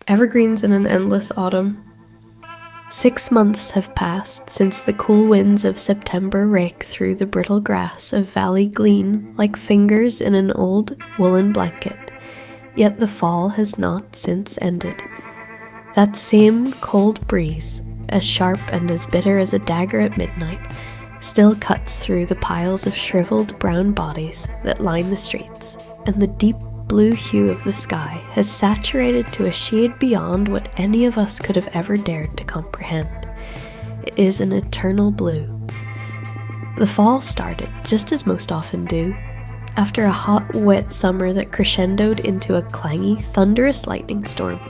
Evergreens in an endless autumn. 6 months have passed since the cool winds of September rake through the brittle grass of Valley Glen like fingers in an old woolen blanket, yet the fall has not since ended. That same cold breeze, as sharp and as bitter as a dagger at midnight, still cuts through the piles of shriveled brown bodies that line the streets, and the deep blue hue of the sky has saturated to a shade beyond what any of us could have ever dared to comprehend. It is an eternal blue. The fall started, just as most often do, after a hot, wet summer that crescendoed into a clangy, thunderous lightning storm.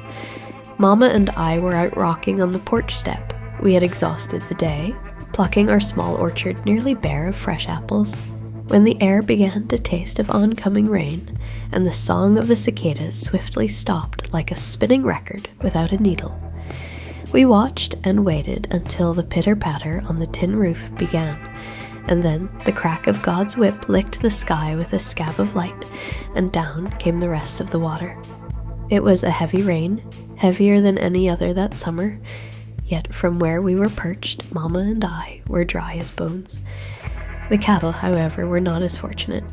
Mama and I were out rocking on the porch step. We had exhausted the day, plucking our small orchard nearly bare of fresh apples, when the air began to taste of oncoming rain, and the song of the cicadas swiftly stopped like a spinning record without a needle. We watched and waited until the pitter-patter on the tin roof began, and then the crack of God's whip licked the sky with a scab of light, and down came the rest of the water. It was a heavy rain, heavier than any other that summer, yet from where we were perched, Mama and I were dry as bones. The cattle, however, were not as fortunate,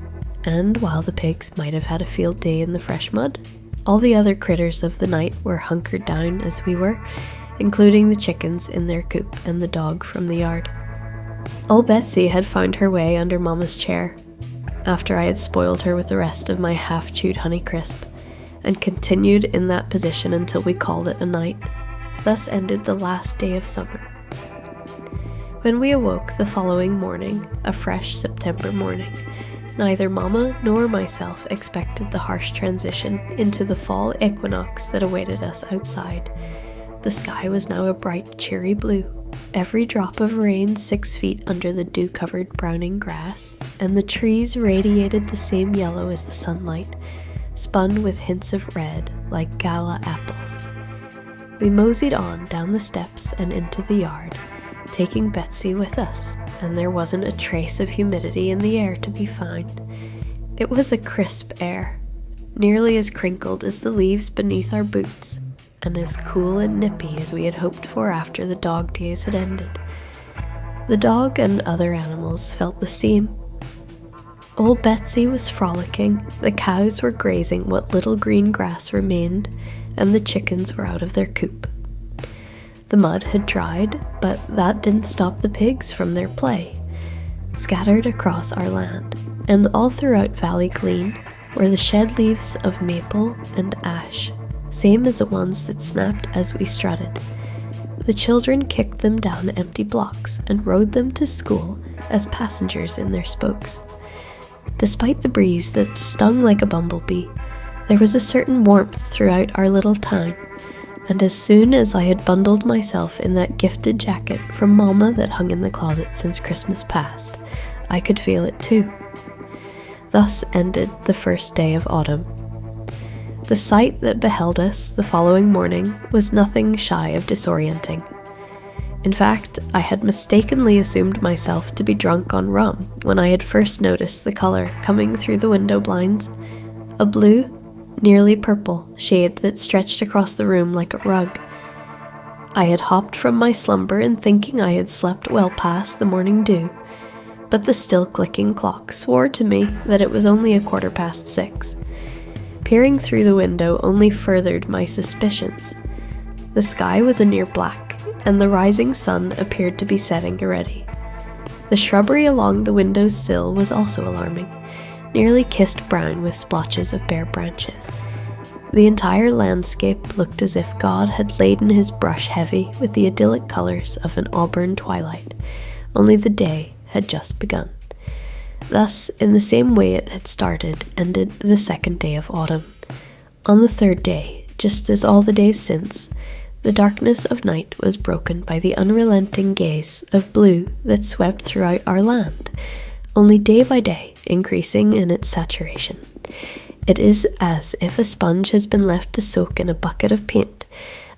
and while the pigs might have had a field day in the fresh mud, all the other critters of the night were hunkered down as we were, including the chickens in their coop and the dog from the yard. Old Betsy had found her way under Mama's chair, after I had spoiled her with the rest of my half-chewed Honeycrisp, and continued in that position until we called it a night. Thus ended the last day of summer. When we awoke the following morning, a fresh September morning, neither Mama nor myself expected the harsh transition into the fall equinox that awaited us outside. The sky was now a bright, cheery blue, every drop of rain 6 feet under the dew-covered browning grass, and the trees radiated the same yellow as the sunlight, spun with hints of red like gala apples. We moseyed on down the steps and into the yard, taking Betsy with us, and there wasn't a trace of humidity in the air to be found. It was a crisp air, nearly as crinkled as the leaves beneath our boots, and as cool and nippy as we had hoped for after the dog days had ended. The dog and other animals felt the same. Old Betsy was frolicking, the cows were grazing what little green grass remained, and the chickens were out of their coop. The mud had dried, but that didn't stop the pigs from their play. Scattered across our land, and all throughout Valley Glen, were the shed leaves of maple and ash, same as the ones that snapped as we strutted. The children kicked them down empty blocks and rode them to school as passengers in their spokes. Despite the breeze that stung like a bumblebee, there was a certain warmth throughout our little town, and as soon as I had bundled myself in that gifted jacket from Mama that hung in the closet since Christmas past, I could feel it too. Thus ended the first day of autumn. The sight that beheld us the following morning was nothing shy of disorienting. In fact, I had mistakenly assumed myself to be drunk on rum when I had first noticed the colour coming through the window blinds, a blue, nearly purple shade that stretched across the room like a rug. I had hopped from my slumber in thinking I had slept well past the morning dew, but the still clicking clock swore to me that it was only 6:15. Peering through the window only furthered my suspicions. The sky was a near black, and the rising sun appeared to be setting already. The shrubbery along the window's sill was also alarming, nearly kissed brown with splotches of bare branches. The entire landscape looked as if God had laden his brush heavy with the idyllic colours of an auburn twilight, only the day had just begun. Thus, in the same way it had started, ended the second day of autumn. On the third day, just as all the days since, the darkness of night was broken by the unrelenting gaze of blue that swept throughout our land, only day by day increasing in its saturation. It is as if a sponge has been left to soak in a bucket of paint,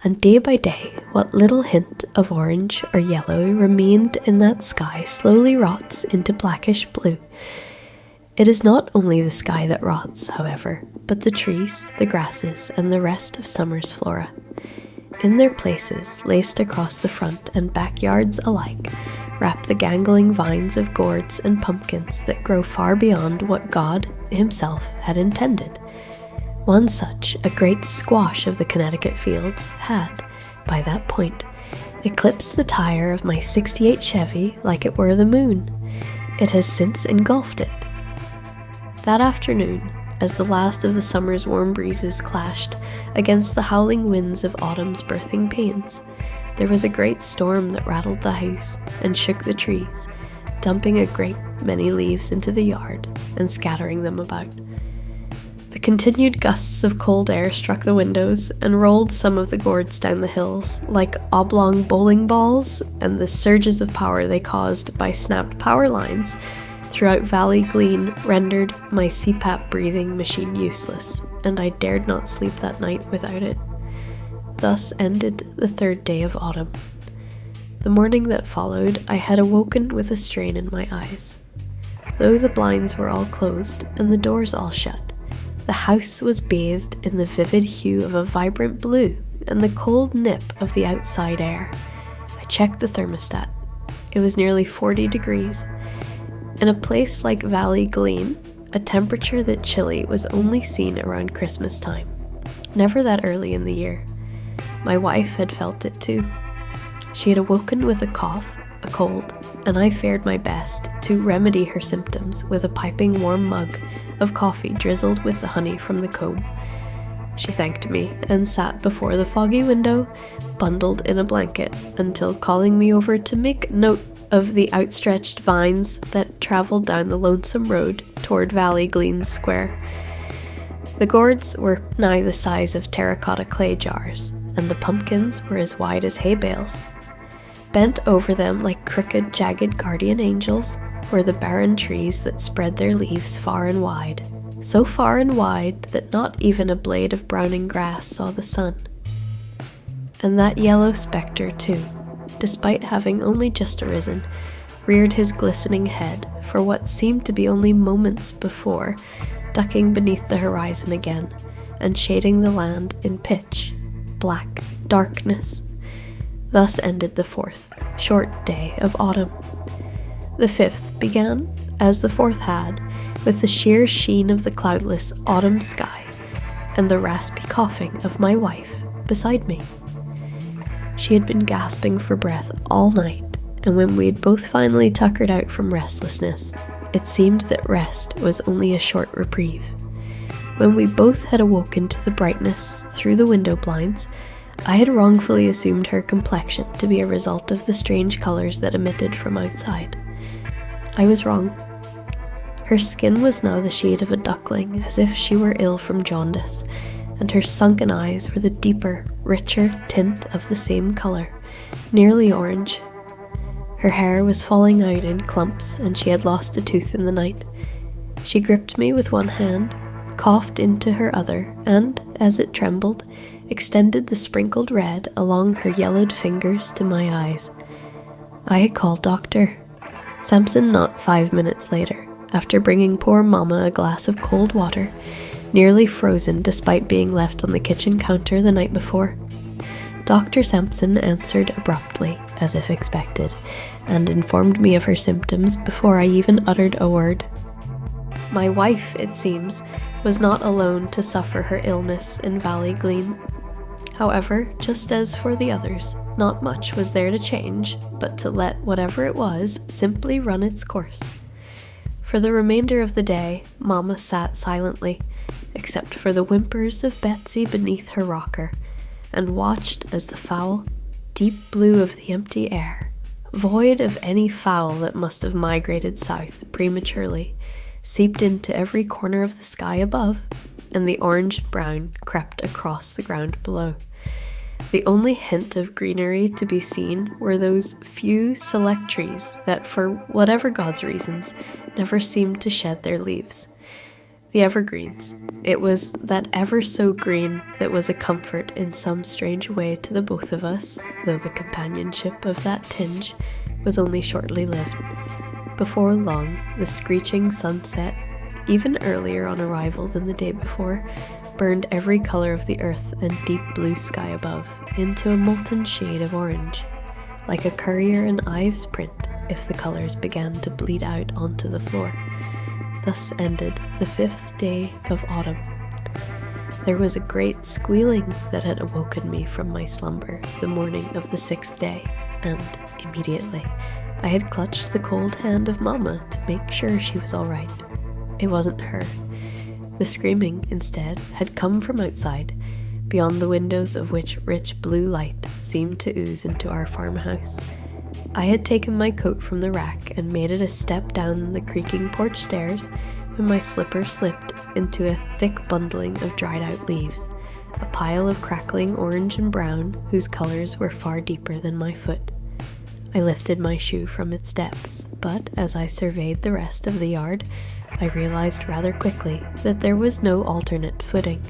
and day by day what little hint of orange or yellow remained in that sky slowly rots into blackish blue. It is not only the sky that rots, however, but the trees, the grasses, and the rest of summer's flora. In their places, laced across the front and backyards alike, wrap the gangling vines of gourds and pumpkins that grow far beyond what God himself had intended. One such, a great squash of the Connecticut fields, had, by that point, eclipsed the tire of my '68 Chevy like it were the moon. It has since engulfed it. That afternoon, as the last of the summer's warm breezes clashed against the howling winds of autumn's birthing pains, there was a great storm that rattled the house and shook the trees, dumping a great many leaves into the yard and scattering them about. The continued gusts of cold air struck the windows and rolled some of the gourds down the hills like oblong bowling balls, and the surges of power they caused by snapped power lines throughout Valley Glen rendered my CPAP breathing machine useless, and I dared not sleep that night without it. Thus ended the third day of autumn. The morning that followed, I had awoken with a strain in my eyes. Though the blinds were all closed and the doors all shut, the house was bathed in the vivid hue of a vibrant blue and the cold nip of the outside air. I checked the thermostat. It was nearly 40 degrees. In a place like Valley Glen, a temperature that chilly was only seen around Christmas time, never that early in the year. My wife had felt it too. She had awoken with a cough, a cold, and I fared my best to remedy her symptoms with a piping warm mug of coffee drizzled with the honey from the comb. She thanked me and sat before the foggy window, bundled in a blanket, until calling me over to make note of the outstretched vines that travelled down the lonesome road toward Valley Glen Square. The gourds were nigh the size of terracotta clay jars, and the pumpkins were as wide as hay bales. Bent over them like crooked, jagged guardian angels were the barren trees that spread their leaves far and wide, so far and wide that not even a blade of browning grass saw the sun. And that yellow spectre, too, despite having only just arisen, reared his glistening head for what seemed to be only moments before, ducking beneath the horizon again, and shading the land in pitch, black darkness. Thus ended the fourth, short day of autumn. The fifth began, as the fourth had, with the sheer sheen of the cloudless autumn sky and the raspy coughing of my wife beside me. She had been gasping for breath all night, and when we had both finally tuckered out from restlessness, it seemed that rest was only a short reprieve. When we both had awoken to the brightness through the window blinds, I had wrongfully assumed her complexion to be a result of the strange colours that emitted from outside. I was wrong. Her skin was now the shade of a duckling, as if she were ill from jaundice, and her sunken eyes were the deeper, richer tint of the same colour, nearly orange. Her hair was falling out in clumps, and she had lost a tooth in the night. She gripped me with one hand, coughed into her other, and, as it trembled, extended the sprinkled red along her yellowed fingers to my eyes. I had called Dr. Sampson not 5 minutes later, after bringing poor Mama a glass of cold water, nearly frozen despite being left on the kitchen counter the night before. Dr. Sampson answered abruptly, as if expected, and informed me of her symptoms before I even uttered a word. My wife, it seems, was not alone to suffer her illness in Valley Glen. However, just as for the others, not much was there to change, but to let whatever it was simply run its course. For the remainder of the day, Mama sat silently, except for the whimpers of Betsy beneath her rocker, and watched as the foul, deep blue of the empty air, void of any fowl that must have migrated south prematurely, seeped into every corner of the sky above, and the orange and brown crept across the ground below. The only hint of greenery to be seen were those few select trees that, for whatever God's reasons, never seemed to shed their leaves. The evergreens. It was that ever so green that was a comfort in some strange way to the both of us, though the companionship of that tinge was only shortly lived. Before long, the screeching sunset, even earlier on arrival than the day before, burned every color of the earth and deep blue sky above into a molten shade of orange, like a Currier and Ives print if the colors began to bleed out onto the floor. Thus ended the 5th day of autumn. There was a great squealing that had awoken me from my slumber the morning of the 6th day, and immediately I had clutched the cold hand of Mama to make sure she was all right. It wasn't her. The screaming, instead, had come from outside, beyond the windows of which rich blue light seemed to ooze into our farmhouse. I had taken my coat from the rack and made it a step down the creaking porch stairs when my slipper slipped into a thick bundling of dried out leaves, a pile of crackling orange and brown whose colors were far deeper than my foot. I lifted my shoe from its depths, but as I surveyed the rest of the yard, I realized rather quickly that there was no alternate footing.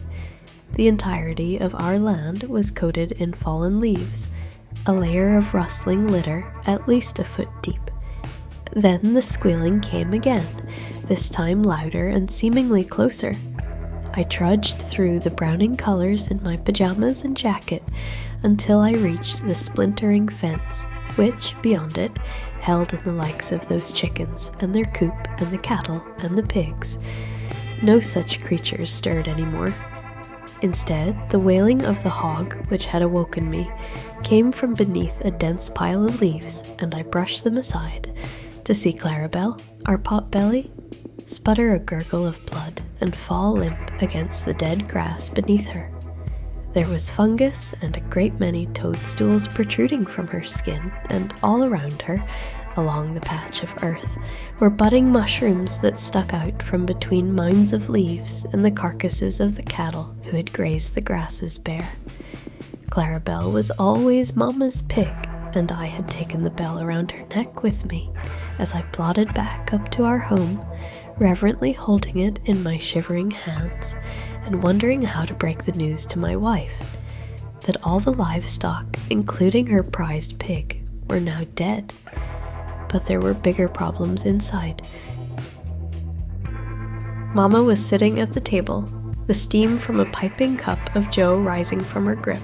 The entirety of our land was coated in fallen leaves, a layer of rustling litter at least a foot deep. Then the squealing came again, this time louder and seemingly closer. I trudged through the browning colors in my pajamas and jacket until I reached the splintering fence, which, beyond it, held in the likes of those chickens and their coop and the cattle and the pigs. No such creatures stirred anymore. Instead, the wailing of the hog, which had awoken me, came from beneath a dense pile of leaves, and I brushed them aside to see Clarabelle, our potbelly, sputter a gurgle of blood and fall limp against the dead grass beneath her. There was fungus and a great many toadstools protruding from her skin, and all around her, along the patch of earth, were budding mushrooms that stuck out from between mounds of leaves and the carcasses of the cattle who had grazed the grasses bare. Clarabelle was always Mama's pig, and I had taken the bell around her neck with me as I plodded back up to our home, reverently holding it in my shivering hands and wondering how to break the news to my wife that all the livestock, including her prized pig, were now dead. But there were bigger problems inside. Mama was sitting at the table, the steam from a piping cup of joe rising from her grip.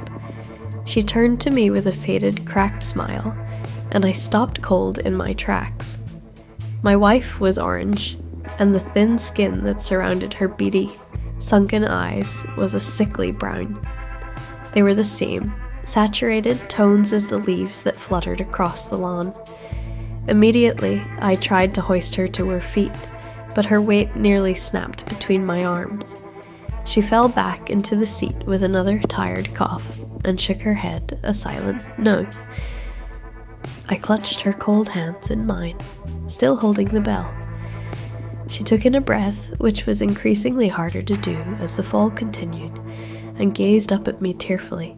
She turned to me with a faded, cracked smile, and I stopped cold in my tracks. My wife was orange, and the thin skin that surrounded her beady, sunken eyes was a sickly brown. They were the same, saturated tones as the leaves that fluttered across the lawn. Immediately, I tried to hoist her to her feet, but her weight nearly snapped between my arms. She fell back into the seat with another tired cough and shook her head a silent no. I clutched her cold hands in mine, still holding the bell. She took in a breath, which was increasingly harder to do as the fall continued, and gazed up at me tearfully,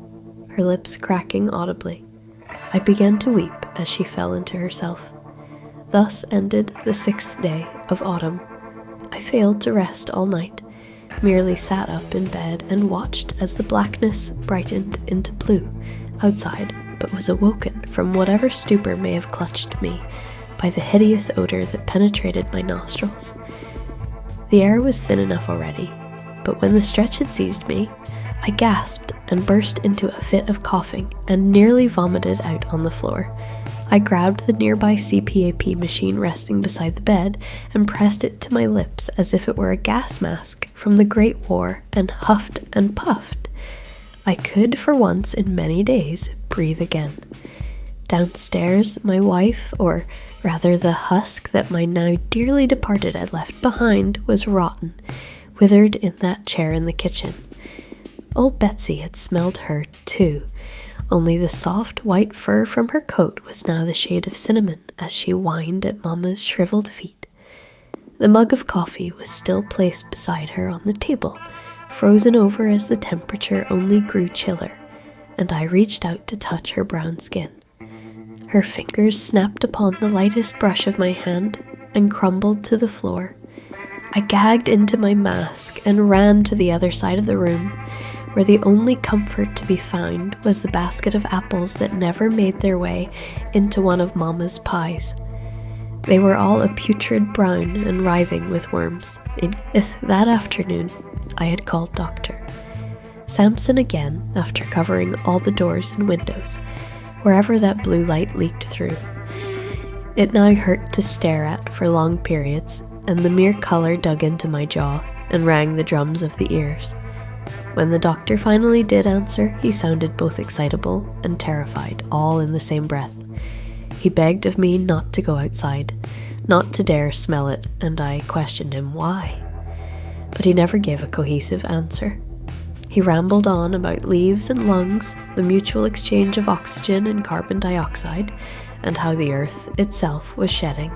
her lips cracking audibly. I began to weep as she fell into herself. Thus ended the 6th day of autumn. I failed to rest all night, merely sat up in bed and watched as the blackness brightened into blue outside, but was awoken from whatever stupor may have clutched me by the hideous odor that penetrated my nostrils. The air was thin enough already, but when the stretch had seized me, I gasped and burst into a fit of coughing and nearly vomited out on the floor. I grabbed the nearby CPAP machine resting beside the bed and pressed it to my lips as if it were a gas mask from the Great War and huffed and puffed. I could, for once in many days, breathe again. Downstairs, my wife, or rather the husk that my now dearly departed had left behind, was rotten, withered in that chair in the kitchen. Old Betsy had smelled her, too, only the soft white fur from her coat was now the shade of cinnamon as she whined at Mama's shriveled feet. The mug of coffee was still placed beside her on the table, frozen over as the temperature only grew chiller, and I reached out to touch her brown skin. Her fingers snapped upon the lightest brush of my hand and crumbled to the floor. I gagged into my mask and ran to the other side of the room, where the only comfort to be found was the basket of apples that never made their way into one of Mama's pies. They were all a putrid brown and writhing with worms. That afternoon, I had called Doctor Samson again after covering all the doors and windows, wherever that blue light leaked through. It now hurt to stare at for long periods, and the mere colour dug into my jaw and rang the drums of the ears. When the doctor finally did answer, he sounded both excitable and terrified, all in the same breath. He begged of me not to go outside, not to dare smell it, and I questioned him why. But he never gave a cohesive answer. He rambled on about leaves and lungs, the mutual exchange of oxygen and carbon dioxide, and how the earth itself was shedding.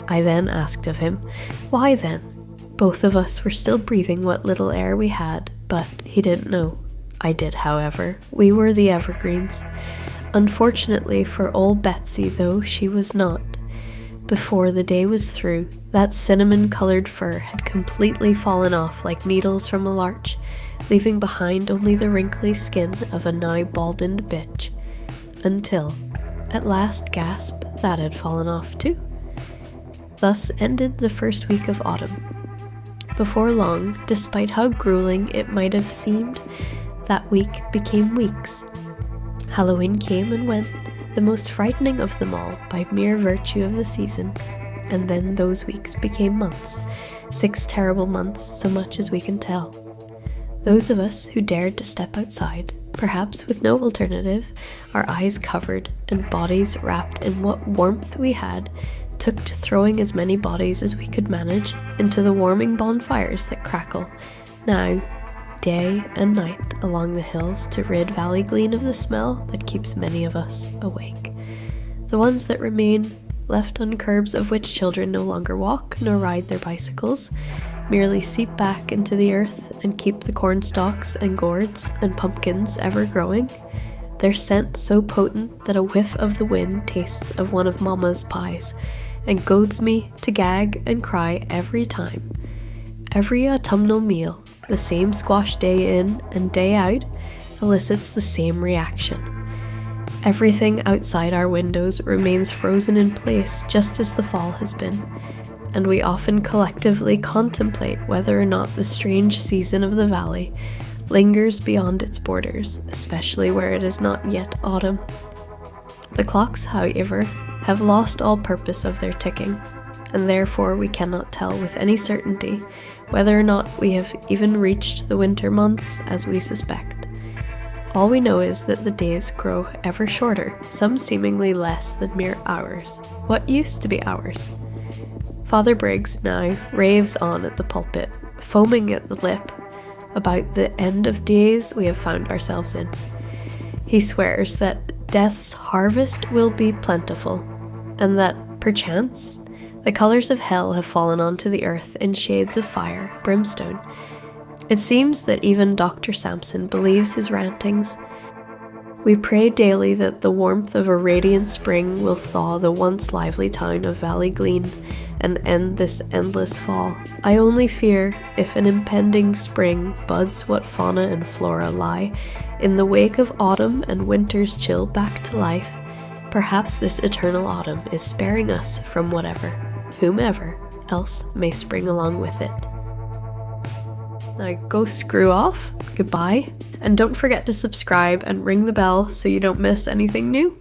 I then asked of him, why then? Both of us were still breathing what little air we had, but he didn't know. I did, however. We were the evergreens. Unfortunately for old Betsy, though, she was not. Before the day was through, that cinnamon-coloured fur had completely fallen off like needles from a larch, leaving behind only the wrinkly skin of a now baldened bitch. Until, at last gasp, that had fallen off too. Thus ended the first week of autumn. Before long, despite how grueling it might have seemed, that week became weeks. Halloween came and went, the most frightening of them all by mere virtue of the season, and then those weeks became months, 6 terrible months so much as we can tell. Those of us who dared to step outside, perhaps with no alternative, our eyes covered and bodies wrapped in what warmth we had, took to throwing as many bodies as we could manage into the warming bonfires that crackle now, day and night, along the hills to rid Valley Glen of the smell that keeps many of us awake. The ones that remain, left on curbs of which children no longer walk nor ride their bicycles, merely seep back into the earth and keep the corn stalks and gourds and pumpkins ever growing, their scent so potent that a whiff of the wind tastes of one of Mama's pies, and goads me to gag and cry every time. Every autumnal meal, the same squash day in and day out, elicits the same reaction. Everything outside our windows remains frozen in place just as the fall has been, and we often collectively contemplate whether or not the strange season of the valley lingers beyond its borders, especially where it is not yet autumn. The clocks, however, have lost all purpose of their ticking, and therefore we cannot tell with any certainty whether or not we have even reached the winter months as we suspect. All we know is that the days grow ever shorter, some seemingly less than mere hours. What used to be hours? Father Briggs now raves on at the pulpit, foaming at the lip, about the end of days we have found ourselves in. He swears that death's harvest will be plentiful, and that, perchance, the colours of hell have fallen onto the earth in shades of fire, brimstone. It seems that even Dr. Samson believes his rantings. We pray daily that the warmth of a radiant spring will thaw the once lively town of Valley Glen and end this endless fall. I only fear, if an impending spring buds what fauna and flora lie in the wake of autumn and winter's chill back to life, perhaps this eternal autumn is sparing us from whatever, whomever else may spring along with it. Now go screw off, goodbye, and don't forget to subscribe and ring the bell so you don't miss anything new.